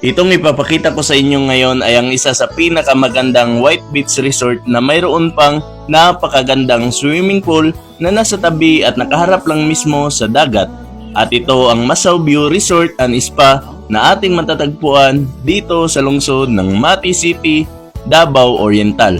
Itong ipapakita ko sa inyo ngayon ay ang isa sa pinakamagandang White Beach Resort na mayroon pang napakagandang swimming pool na nasa tabi at nakaharap lang mismo sa dagat. At ito ang Masaw View Resort and Spa na ating matatagpuan dito sa lungsod ng Mati City, Davao Oriental.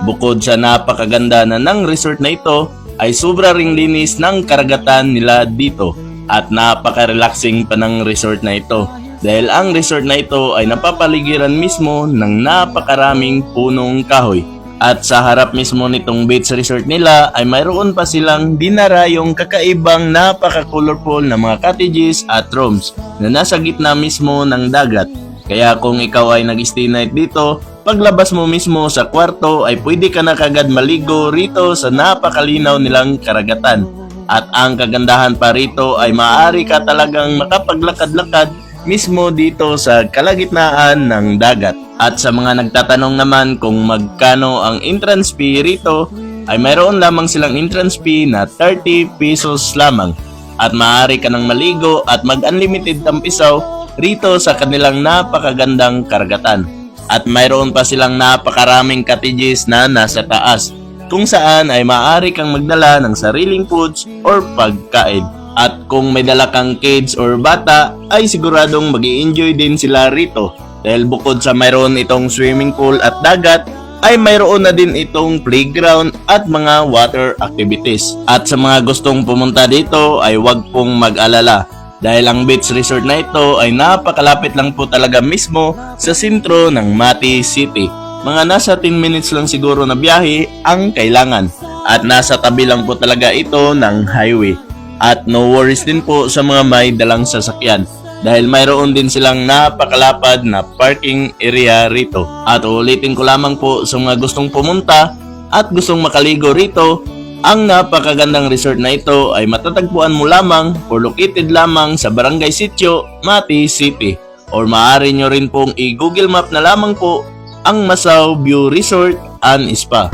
Bukod sa napakaganda na ng resort na ito, ay sobra ring linis ng karagatan nila dito at napaka-relaxing pa ng resort na ito. Dahil ang resort na ito ay napapaligiran mismo ng napakaraming punong kahoy. At sa harap mismo nitong beach resort nila ay mayroon pa silang dinarayong kakaibang napaka-colorful na mga cottages at rooms na nasa gitna mismo ng dagat. Kaya kung ikaw ay nag-stay night dito, paglabas mo mismo sa kwarto ay pwede ka na kagad maligo rito sa napakalinaw nilang karagatan. At ang kagandahan pa rito ay maaari ka talagang makapaglakad-lakad mismo dito sa kalagitnaan ng dagat. At sa mga nagtatanong naman kung magkano ang entrance fee rito, ay mayroon lamang silang entrance fee na 30 pesos lamang. At maaari ka nang maligo at mag-unlimited tampisaw rito sa kanilang napakagandang karagatan. At mayroon pa silang napakaraming cottages na nasa taas, kung saan ay maaari kang magdala ng sariling foods or pagkain. At kung may dala kang kids or bata, ay siguradong mag-i-enjoy din sila rito. Dahil bukod sa mayroon itong swimming pool at dagat, ay mayroon na din itong playground at mga water activities. At sa mga gustong pumunta dito ay huwag pong mag-alala. Dahil ang beach resort na ito ay napakalapit lang po talaga mismo sa sentro ng Mati City. Mga nasa 10 minutes lang siguro na biyahe ang kailangan. At nasa tabi lang po talaga ito ng highway. At no worries din po sa mga may dalang sasakyan dahil mayroon din silang napakalapad na parking area rito. At ulitin ko lamang po sa mga gustong pumunta at gustong makaligo rito, ang napakagandang resort na ito ay matatagpuan mo lamang or located lamang sa Barangay Sitio, Mati City. Or maaari nyo rin pong i-Google Map na lamang po ang Masaw View Resort and Spa.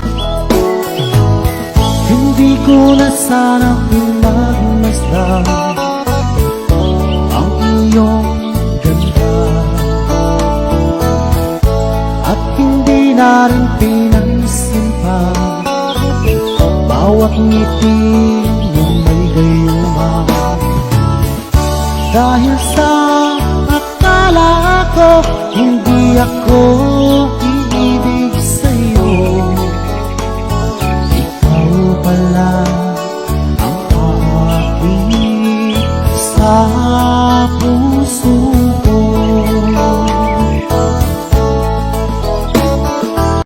Hindi ko na sana pinagmasdan ang iyong ganda at hindi na rin pinansin pa bawat ngiti ng may gayuma. Dahil sa akala ko hindi ako iibig sa'yo, ikaw pala